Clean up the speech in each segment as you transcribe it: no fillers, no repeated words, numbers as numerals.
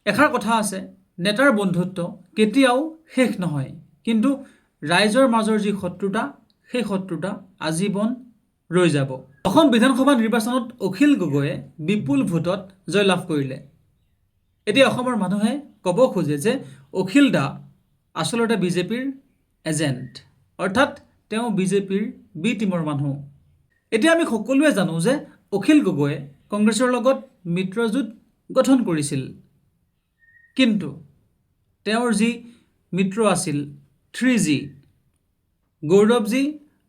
এষাৰ কথা আছে, নেতাৰ বন্ধুত্ব কেতিয়াও শেষ নহয়, কিন্তু ৰাইজৰ মাজৰ যি শত্ৰুতা, সেই শত্ৰুতা আজীৱন ৰৈ যাব। অসম বিধানসভা নিৰ্বাচনত অখিল গগৈয়ে বিপুল ভোটত জয়লাভ কৰিলে। এতিয়া অসমৰ মানুহে ক'ব খোজে যে অখিল দা আচলতে বিজেপিৰ এজেণ্ট, অৰ্থাৎ তেওঁ বিজেপিৰ বি টিমৰ মানুহ। এতিয়া আমি সকলোৱে জানো যে অখিল গগৈয়ে কংগ্ৰেছৰ লগত মিত্ৰজোঁট গঠন কৰিছিল, কিন্তু তেওঁৰ যি মিত্ৰ আছিল 3G, গৌৰৱজী,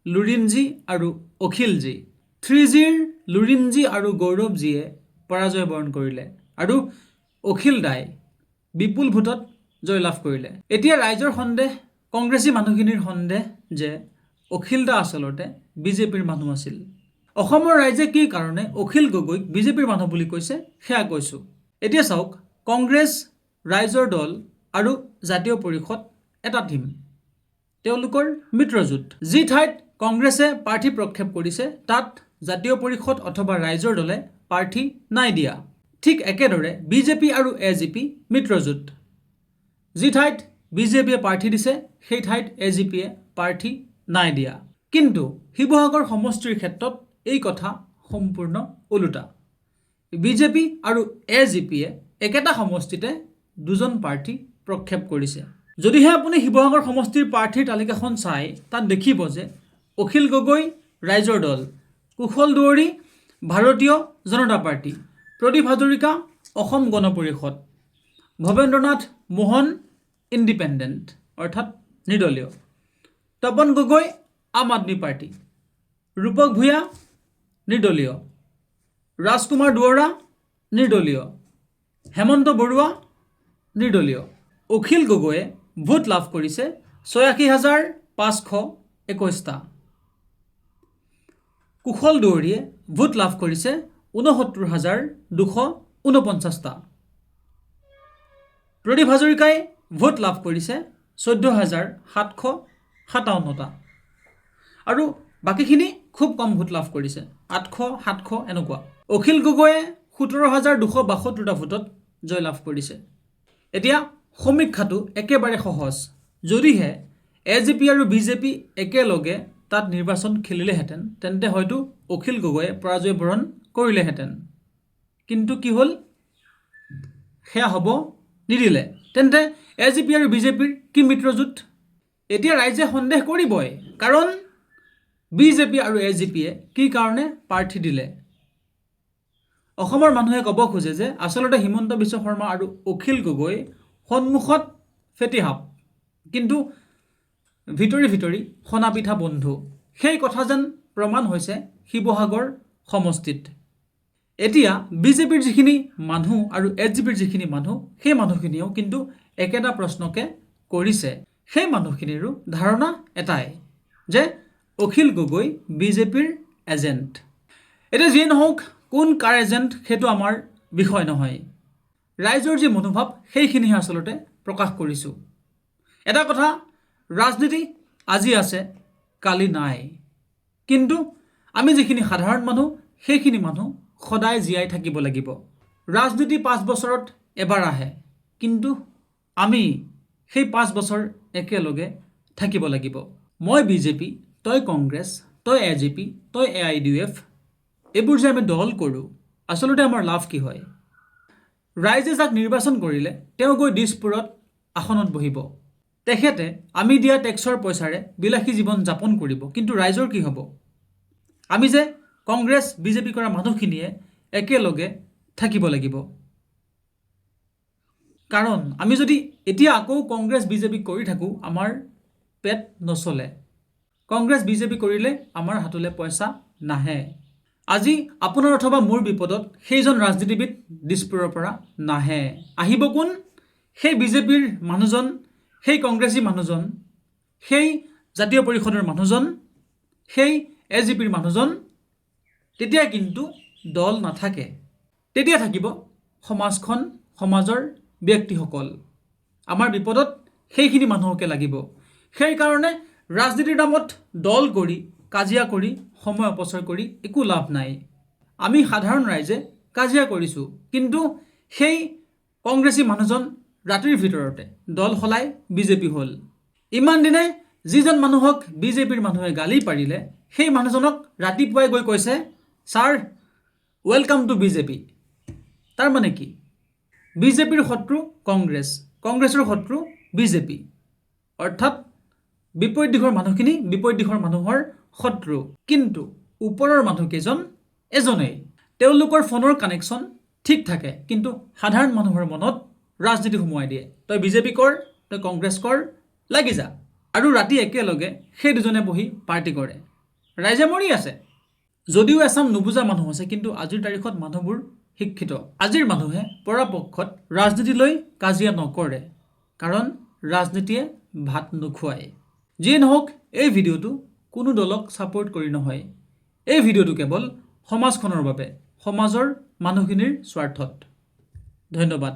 লুৰিণজী আৰু অখিলজী। 3Gৰ লুৰিণজী আৰু গৌৰৱজীয়ে পৰাজয় বৰণ কৰিলে আৰু অখিল দাই বিপুল ভোটত জয়লাভ কৰিলে। এতিয়া ৰাইজৰ সন্দেহ, কংগ্ৰেছী মানুহখিনিৰ সন্দেহ যে অখিল দা আচলতে বিজেপিৰ মানুহ আছিল। অসমৰ ৰাইজে কি কাৰণে অখিল গগৈক বিজেপিৰ মানুহ বুলি কৈছে সেয়া কৈছোঁ। এতিয়া চাওক, কংগ্ৰেছ, ৰাইজৰ দল আৰু জাতীয় পৰিষদ এটা টীম, তেওঁলোকৰ মিত্ৰজোঁট। যি ঠাইত কংগ্ৰেছে প্ৰাৰ্থী প্ৰক্ষেপ কৰিছে তাত জাতীয় পৰিষদ অথবা ৰাইজৰ দলে প্ৰাৰ্থী নাই দিয়া। ঠিক একেদৰে বিজেপি আৰু AGP মিত্ৰজোঁট। যি ঠাইত বিজেপিয়ে প্ৰাৰ্থী দিছে সেই ঠাইত AGPয়ে প্ৰাৰ্থী নাই দিয়া। কিন্তু শিৱসাগৰ সমষ্টিৰ ক্ষেত্ৰত এই কথা সম্পূৰ্ণ ওলোটা। বিজেপি আৰু AGPয়ে একেটা সমষ্টিতে দুজন প্ৰাৰ্থী প্ৰক্ষেপ কৰিছে। যদিহে আপুনি শিৱসাগৰ সমষ্টিৰ প্ৰাৰ্থীৰ তালিকাখন চাই, তাত দেখিব যে অখিল গগৈ ৰাইজৰ দল, কুশল দুৱৰী ভাৰতীয় জনতা পাৰ্টি, প্ৰদীপ হাজৰিকা অসম গণ পৰিষদ, ভৱেন্দ্ৰনাথ মোহন ইণ্ডিপেণ্ডেণ্ট অৰ্থাৎ নিৰ্দলীয়, তপন গগৈ আম আদমি পাৰ্টি, ৰূপক ভূঞা নিৰ্দলীয়, ৰাজকুমাৰ দুৱৰা নিৰ্দলীয়, হেমন্ত বৰুৱা নিৰ্দলীয়। অখিল গগৈয়ে ভোট লাভ কৰিছে 86,521টা। কুশল দুৱৰীয়ে ভোট লাভ কৰিছে 69,249টা। প্ৰদীপ হাজৰিকাই ভোট লাভ কৰিছে 14,757টা। আৰু বাকীখিনি খুব কম ভোট লাভ কৰিছে, 800, 700 এনেকুৱা। অখিল গগৈয়ে 17,272টা ভোটত জয়লাভ কৰিছে। এতিয়া সমীক্ষাটো একেবাৰে সহজ। যদিহে AGP আৰু বিজেপি একেলগে তাত নিৰ্বাচন খেলিলেহেঁতেন তেন্তে হয়তো অখিল গগৈয়ে পৰাজয় বৰণ কৰিলেহেঁতেন। কিন্তু কি হ'ল, সেয়া হ'ব নিদিলে। তেন্তে AGP আৰু বিজেপিৰ কি মিত্ৰজোঁট? এতিয়া ৰাইজে সন্দেহ কৰিবই, কাৰণ বিজেপি আৰু AGPয়ে কি কাৰণে প্ৰাৰ্থী দিলে। অসমৰ মানুহে ক'ব খোজে যে আচলতে হিমন্ত বিশ্ব শৰ্মা আৰু অখিল গগৈ সন্মুখত ফেটিসাপ, কিন্তু ভিতৰি ভিতৰি সনা পিঠা বন্ধু। সেই কথা যেন প্ৰমাণ হৈছে শিৱসাগৰ সমষ্টিত। এতিয়া বিজেপিৰ যিখিনি মানুহ আৰু AGPৰ যিখিনি মানুহ, সেই মানুহখিনিয়েও কিন্তু একেটা প্ৰশ্নকে কৰিছে। সেই মানুহখিনিৰো ধাৰণা এটাই যে অখিল গগৈ বিজেপিৰ এজেণ্ট। এতিয়া যিয়ে নহওক, কোন কাৰ এজেণ্ট সেইটো আমাৰ বিষয় নহয়। ৰাইজৰ যি মনোভাৱ সেইখিনিহে আচলতে প্ৰকাশ কৰিছোঁ। এটা কথা, ৰাজনীতি আজি আছে কালি নাই, কিন্তু আমি যিখিনি সাধাৰণ মানুহ সেইখিনি মানুহ সদায় জীয়াই থাকিব লাগিব। ৰাজনীতি 5 বছৰত এবাৰ আহে, কিন্তু আমি সেই 5 বছৰ একেলগে থাকিব লাগিব। মই বিজেপি, তই কংগ্ৰেছ, তই AGP, তই AIUDF, এইবোৰ যে আমি দল কৰোঁ, আচলতে আমাৰ লাভ কি হয়? ৰাইজে যাক নিৰ্বাচন কৰিলে তেওঁ গৈ দিছপুৰত আসনত বহিব। তেখেতে আমি দিয়া টেক্সৰ পইচাৰে বিলাসী জীৱন যাপন কৰিব, কিন্তু ৰাইজৰ কি হ'ব? আমি যে কংগ্ৰেছ বিজেপি কৰা মানুহখিনিয়ে একেলগে থাকিব লাগিব। কাৰণ আমি যদি এতিয়া আকৌ কংগ্ৰেছ বিজেপি কৰি থাকোঁ, আমাৰ পেট নচলে। কংগ্ৰেছ বিজেপি কৰিলে আমাৰ হাতলৈ পইচা নাহে। আজি আপোনাৰ অথবা মোৰ বিপদত সেইজন ৰাজনীতিবিদ দিছপুৰৰ পৰা নাহে। আহিব কোন? সেই বিজেপিৰ মানুহজন, সেই কংগ্ৰেছী মানুহজন, সেই জাতীয় পৰিষদৰ মানুহজন, সেই AGPৰ মানুহজন। তেতিয়া কিন্তু দল নাথাকে, তেতিয়া থাকিব সমাজখন, সমাজৰ ব্যক্তিসকল। আমাৰ বিপদত সেইখিনি মানুহকে লাগিব। সেইকাৰণে ৰাজনীতিৰ নামত দল কৰি, কাজিয়া কৰি, সময় অপচয় কৰি একো লাভ নাই। আমি সাধাৰণ ৰাইজে কাজিয়া কৰিছোঁ, কিন্তু সেই কংগ্ৰেছী মানুহজন ৰাতিৰ ভিতৰতে দল সলাই বিজেপি হ'ল। ইমান দিনে যিজন মানুহক বিজেপিৰ মানুহে গালি পাৰিলে সেই মানুহজনক ৰাতিপুৱাই গৈ কৈছে, ছাৰ ৱেলকাম টু বিজেপি। তাৰ মানে কি? বিজেপিৰ শত্ৰু কংগ্ৰেছ, কংগ্ৰেছৰ শত্ৰু বিজেপি। অৰ্থাৎ বিপৰীত দিশৰ মানুহখিনি বিপৰীত দিশৰ মানুহৰ শত্ৰু। কিন্তু ওপৰৰ মানুহকেইজন এজনেই। তেওঁলোকৰ ফোনৰ কানেকশ্যন ঠিক থাকে, কিন্তু সাধাৰণ মানুহৰ মনত ৰাজনীতি সোমোৱাই দিয়ে। তই বিজেপি কৰ, তই কংগ্ৰেছ কৰ, লাগি যা। আৰু ৰাতি একেলগে সেই দুজনে বহি পাৰ্টি কৰে। ৰাইজে মৰি আছে। যদিও এচাম নুবুজা মানুহ আছে, কিন্তু আজিৰ তাৰিখত মানুহবোৰ শিক্ষিত। আজিৰ মানুহে পৰাপক্ষত ৰাজনীতিলৈ কাজিয়া নকৰে, কাৰণ ৰাজনীতিয়ে ভাত নোখোৱায়। যিয়ে নহওক, এই ভিডিঅ'টো কোনো দলক ছাপোৰ্ট কৰি নহয়। এই ভিডিঅ'টো কেৱল সমাজখনৰ বাবে, সমাজৰ মানুহখিনিৰ স্বাৰ্থত। ধন্যবাদ।